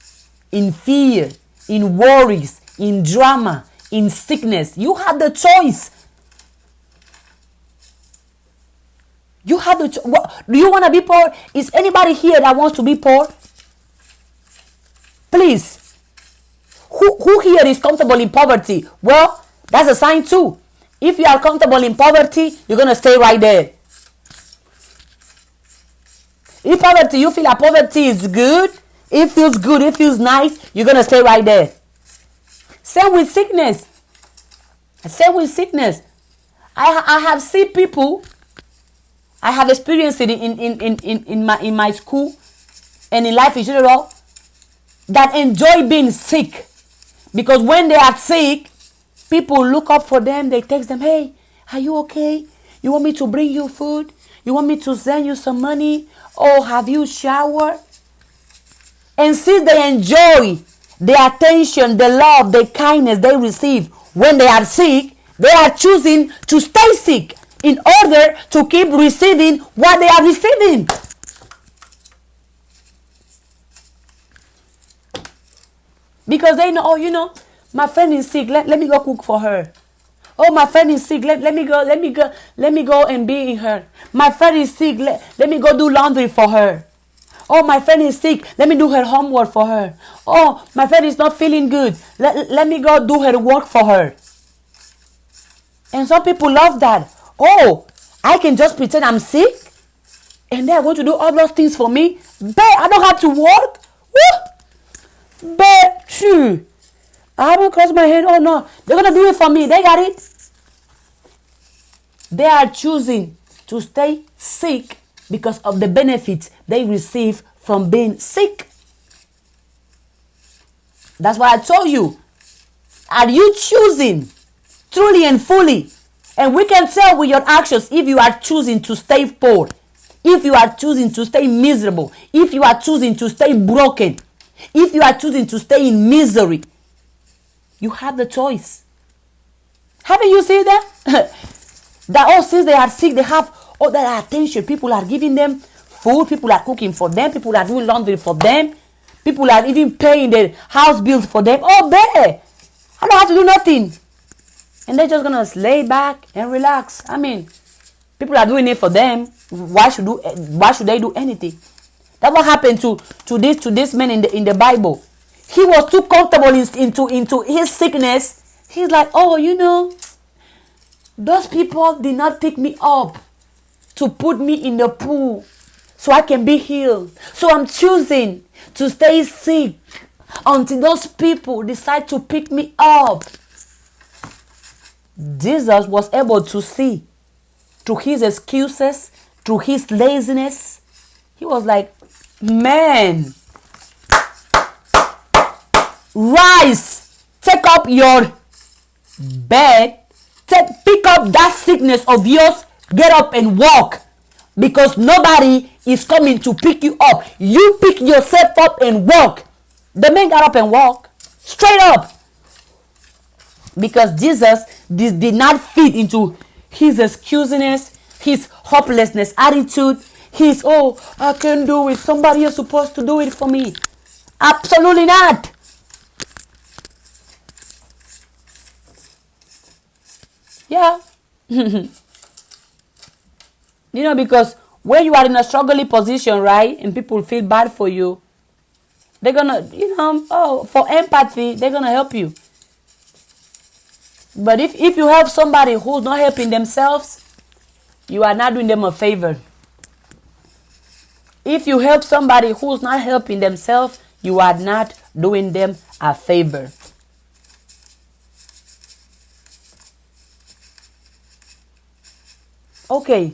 in fear, in worries, in drama, in sickness. You have the choice. You have the choice. Do you want to be poor? Is anybody here that wants to be poor? Please. Who here is comfortable in poverty? Well, that's a sign too. If you are comfortable in poverty, you're going to stay right there. If poverty, you feel like poverty is good, it feels good, it feels nice, you're going to stay right there. Same with sickness. Same with sickness. I have seen people, I have experienced it in my school and in life in general, that enjoy being sick. Because when they are sick, people look up for them, they text them, hey, are you okay? You want me to bring you food? You want me to send you some money? Oh, have you showered? And since they enjoy the attention, the love, the kindness they receive when they are sick, they are choosing to stay sick in order to keep receiving what they are receiving. Because they know, oh, you know, my friend is sick. Let me go cook for her. Oh, my friend is sick. Let me go and be in her. My friend is sick. Let me go do laundry for her. Oh, my friend is sick. Let me do her homework for her. Oh, my friend is not feeling good. Let me go do her work for her. And some people love that. Oh, I can just pretend I'm sick and they're going to do all those things for me. But I don't have to work. Woo! But true. I haven't crossed my head. Oh no, they're going to do it for me. They got it. They are choosing to stay sick because of the benefits they receive from being sick. That's what I told you. Are you choosing truly and fully? And we can tell with your actions if you are choosing to stay poor, if you are choosing to stay miserable, if you are choosing to stay broken, if you are choosing to stay in misery. You have the choice. Haven't you seen that? That all since they are sick, they have all that attention. People are giving them food. People are cooking for them. People are doing laundry for them. People are even paying their house bills for them. Oh, babe, I don't have to do nothing. And they're just going to lay back and relax. I mean, people are doing it for them. Why should they do anything? That's what happened to this man in the Bible. He was too comfortable into his sickness. He's like, oh, those people did not pick me up to put me in the pool so I can be healed. So I'm choosing to stay sick until those people decide to pick me up. Jesus was able to see through his excuses, through his laziness. He was like, man, rise, take up your bed, pick up that sickness of yours, get up and walk, because nobody is coming to pick you up. You pick yourself up and walk. The man got up and walked straight up, because Jesus did not fit into his excuseness, his hopelessness attitude, his, oh, I can't do it, somebody is supposed to do it for me. Absolutely not. Yeah. Because when you are in a struggling position, right, and people feel bad for you, they're gonna, for empathy, they're gonna help you. But if you help somebody who's not helping themselves, you are not doing them a favor. If you help somebody who's not helping themselves, you are not doing them a favor. Okay,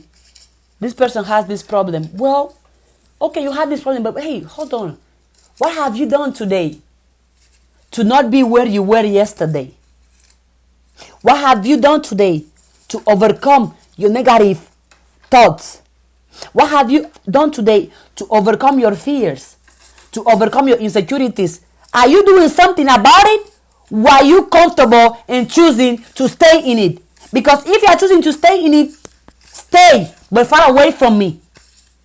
this person has this problem. Well, okay, you have this problem, but hey, hold on. What have you done today to not be where you were yesterday? What have you done today to overcome your negative thoughts? What have you done today to overcome your fears, to overcome your insecurities? Are you doing something about it? Why are you comfortable in choosing to stay in it? Because if you are choosing to stay in it, stay, but far away from me.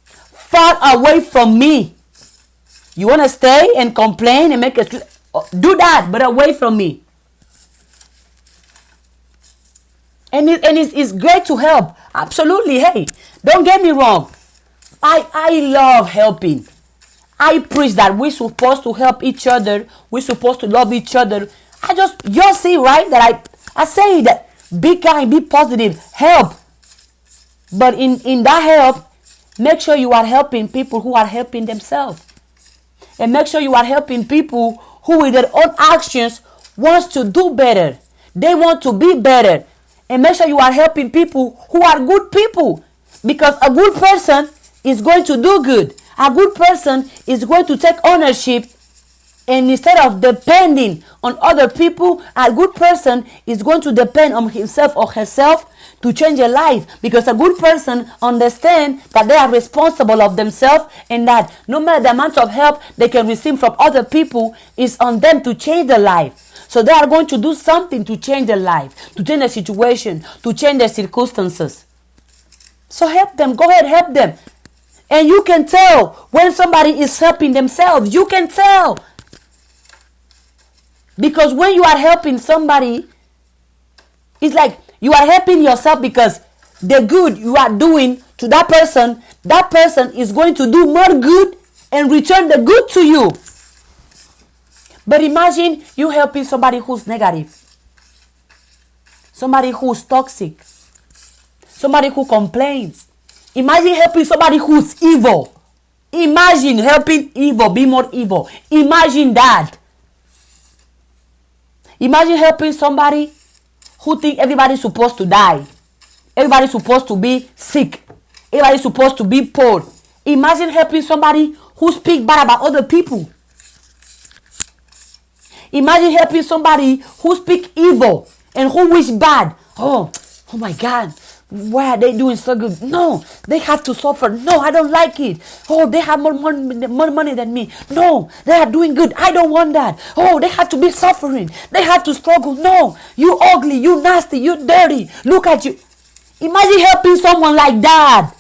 Far away from me. You want to stay and complain and make a... Do that, but away from me. And it's great to help. Absolutely. Hey, don't get me wrong. I love helping. I preach that we're supposed to help each other. We're supposed to love each other. You'll see, right, that I say that be kind, be positive, help. But in that help, make sure you are helping people who are helping themselves. And make sure you are helping people who with their own actions wants to do better. They want to be better. And make sure you are helping people who are good people. Because a good person is going to do good. A good person is going to take ownership. And instead of depending on other people, a good person is going to depend on himself or herself to change their life. Because a good person understands that they are responsible of themselves, and that no matter the amount of help they can receive from other people, is on them to change their life. So they are going to do something to change their life, to change their situation, to change their circumstances. So help them. Go ahead, help them. And you can tell when somebody is helping themselves. You can tell. Because when you are helping somebody, it's like you are helping yourself, because the good you are doing to that person is going to do more good and return the good to you. But imagine you helping somebody who's negative, somebody who's toxic, somebody who complains. Imagine helping somebody who's evil. Imagine helping evil be more evil. Imagine that. Imagine helping somebody who think everybody's supposed to die. Everybody's supposed to be sick. Everybody's supposed to be poor. Imagine helping somebody who speaks bad about other people. Imagine helping somebody who speaks evil and who wish bad. Oh my God. Why are they doing so good? No, they have to suffer. No, I don't like it. Oh, they have more money than me. No, they are doing good. I don't want that. Oh, they have to be suffering. They have to struggle. No, you ugly, you nasty, you dirty. Look at you. Imagine helping someone like that.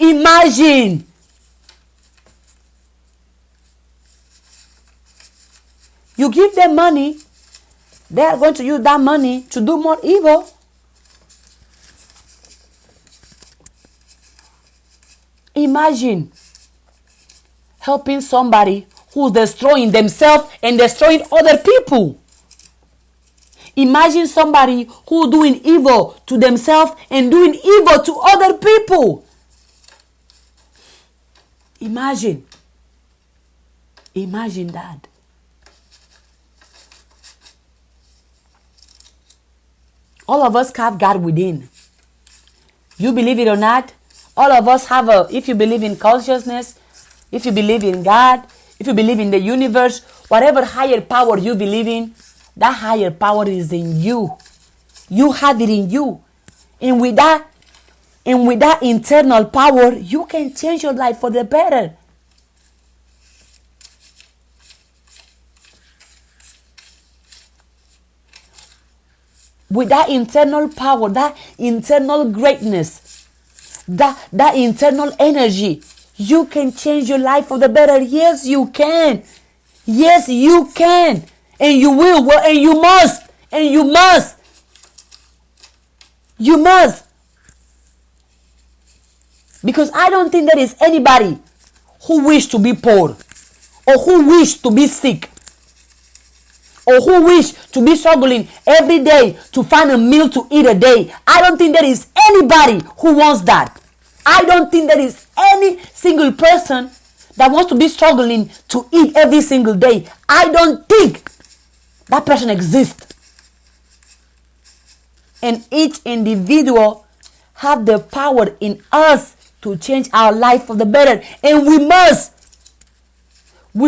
Imagine. You give them money, they are going to use that money to do more evil. Imagine helping somebody who's destroying themselves and destroying other people. Imagine somebody who doing evil to themselves and doing evil to other people. Imagine that. All of us have God within. You believe it or not, all of us have if you believe in consciousness, if you believe in God, if you believe in the universe, whatever higher power you believe in, that higher power is in you. You have it in you. And with that internal power, you can change your life for the better. With that internal power, that internal greatness, that internal energy, you can change your life for the better. Yes, you can. Yes, you can. And you will. Well, and you must. And you must. You must. Because I don't think there is anybody who wish to be poor, or who wish to be sick, or who wish to be struggling every day to find a meal to eat a day. I don't think there is anybody who wants that. I don't think there is any single person that wants to be struggling to eat every single day. I don't think that person exists. And each individual have the power in us to change our life for the better. And we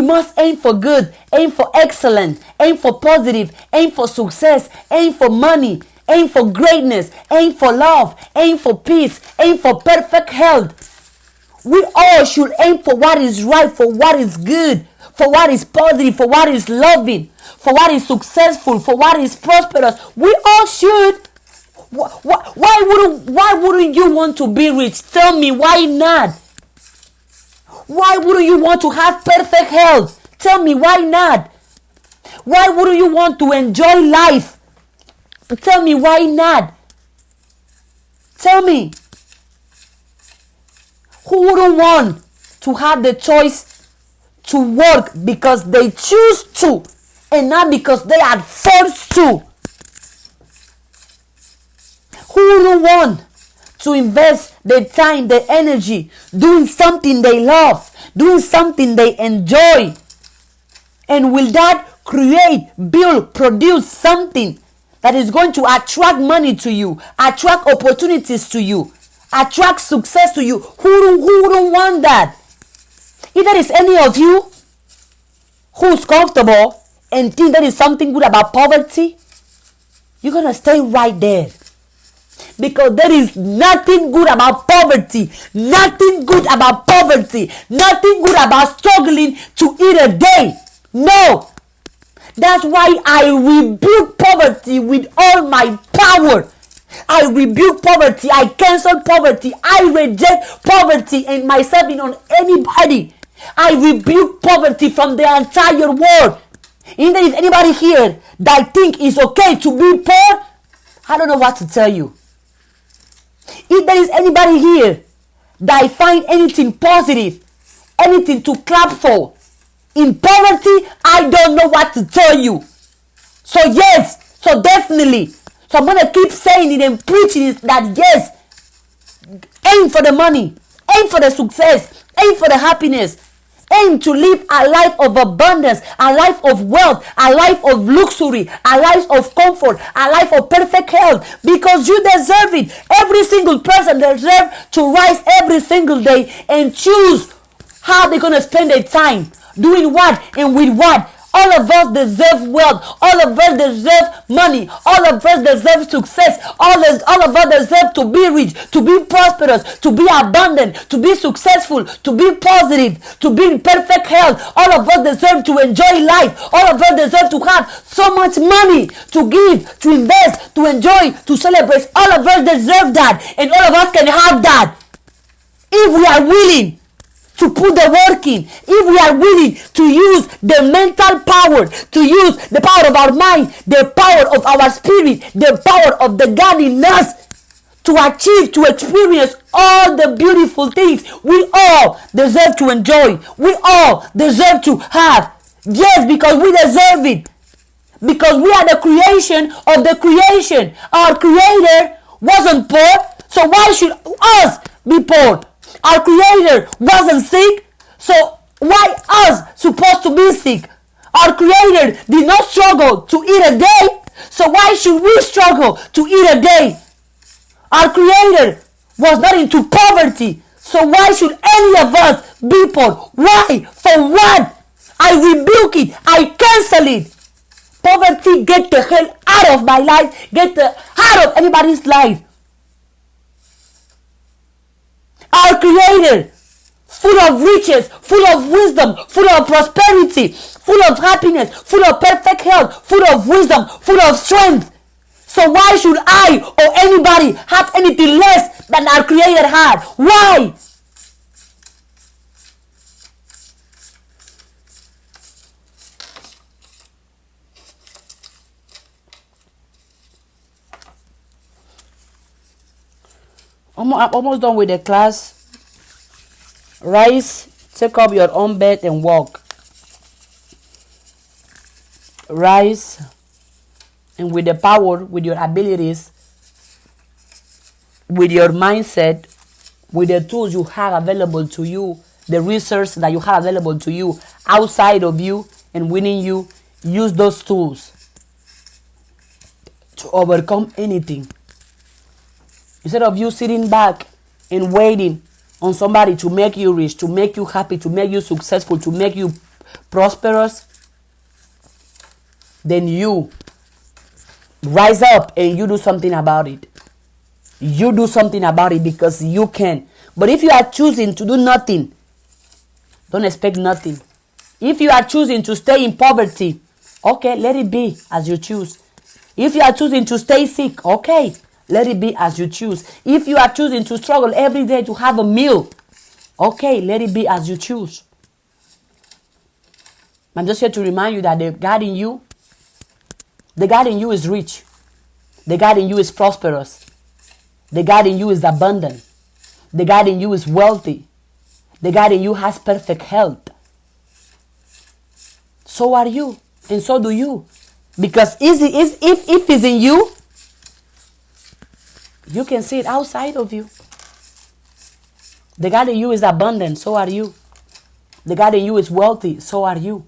must aim for good, aim for excellence, aim for positive, aim for success, aim for money, aim for greatness, aim for love, aim for peace, aim for perfect health. We all should aim for what is right, for what is good, for what is positive, for what is loving, for what is successful, for what is prosperous. We all should. Why wouldn't you want to be rich? Tell me, why not? Why wouldn't you want to have perfect health? Tell me, why not? Why wouldn't you want to enjoy life? Tell me, why not? Tell me. Who wouldn't want to have the choice to work because they choose to and not because they are forced to? Who wouldn't want to invest their time, their energy, doing something they love, doing something they enjoy? And will that create, build, produce something that is going to attract money to you, attract opportunities to you, attract success to you? Who wouldn't want that? If there is any of you who's comfortable and think there is something good about poverty, you're going to stay right there. Because there is nothing good about poverty. Nothing good about poverty. Nothing good about struggling to eat a day. No. That's why I rebuke poverty with all my power. I rebuke poverty. I cancel poverty. I reject poverty and myself in on anybody. I rebuke poverty from the entire world. If there is anybody here that think it's okay to be poor, I don't know what to tell you. If there is anybody here that find anything positive, anything to clap for in poverty, I don't know what to tell you. So yes, so definitely. So I'm going to keep saying it and preaching it that yes, aim for the money, aim for the success, aim for the happiness. Aim to live a life of abundance, a life of wealth, a life of luxury, a life of comfort, a life of perfect health, because you deserve it. Every single person deserves to rise every single day and choose how they're going to spend their time, doing what and with what. All of us deserve wealth. All of us deserve money. All of us deserve success. All of us deserve to be rich, to be prosperous, to be abundant, to be successful, to be positive, to be in perfect health. All of us deserve to enjoy life. All of us deserve to have so much money to give, to invest, to enjoy, to celebrate. All of us deserve that, and all of us can have that if we are willing to put the work in, if we are willing to use the mental power, to use the power of our mind, the power of our spirit, the power of the God in us, to achieve, to experience all the beautiful things we all deserve to enjoy. We all deserve to have. Yes, because we deserve it. Because we are the creation of the creation. Our creator wasn't poor, so why should us be poor? Our creator wasn't sick, so why us supposed to be sick? Our creator did not struggle to eat a day, so why should we struggle to eat a day? Our creator was not into poverty, so why should any of us be poor? Why? For what? I rebuke it. I cancel it. Poverty, get the hell out of my life. Get the out of anybody's life. Our creator, full of riches, full of wisdom, full of prosperity, full of happiness, full of perfect health, full of wisdom, full of strength. So why should I or anybody have anything less than our creator had? Why? I'm almost done with the class. Rise, take up your own bed and walk. Rise, and with the power, with your abilities, with your mindset, with the tools you have available to you, the resources that you have available to you, outside of you and within you, use those tools to overcome anything. Instead of you sitting back and waiting on somebody to make you rich, to make you happy, to make you successful, to make you prosperous, then you rise up and you do something about it. You do something about it because you can. But if you are choosing to do nothing, don't expect nothing. If you are choosing to stay in poverty, okay, let it be as you choose. If you are choosing to stay sick, okay, let it be as you choose. If you are choosing to struggle every day to have a meal, okay, let it be as you choose. I'm just here to remind you that the God in you is rich. The God in you is prosperous. The God in you is abundant. The God in you is wealthy. The God in you has perfect health. So are you, and so do you. Because if it's in you, you can see it outside of you. The God in you is abundant, so are you. The God in you is wealthy, so are you.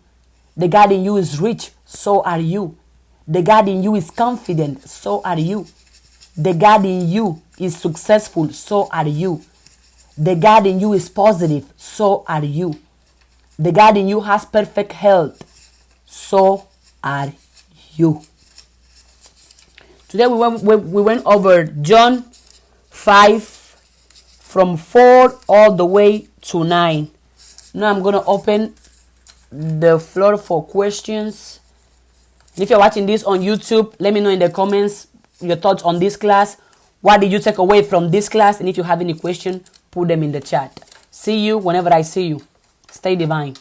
The God in you is rich, so are you. The God in you is confident, so are you. The God in you is successful, so are you. The God in you is positive, so are you. The God in you has perfect health, so are you. Today we went over John 5 from 4 all the way to 9. Now I'm going to open the floor for questions. And if you're watching this on YouTube, let me know in the comments your thoughts on this class. What did you take away from this class? And if you have any question, put them in the chat. See you whenever I see you. Stay divine.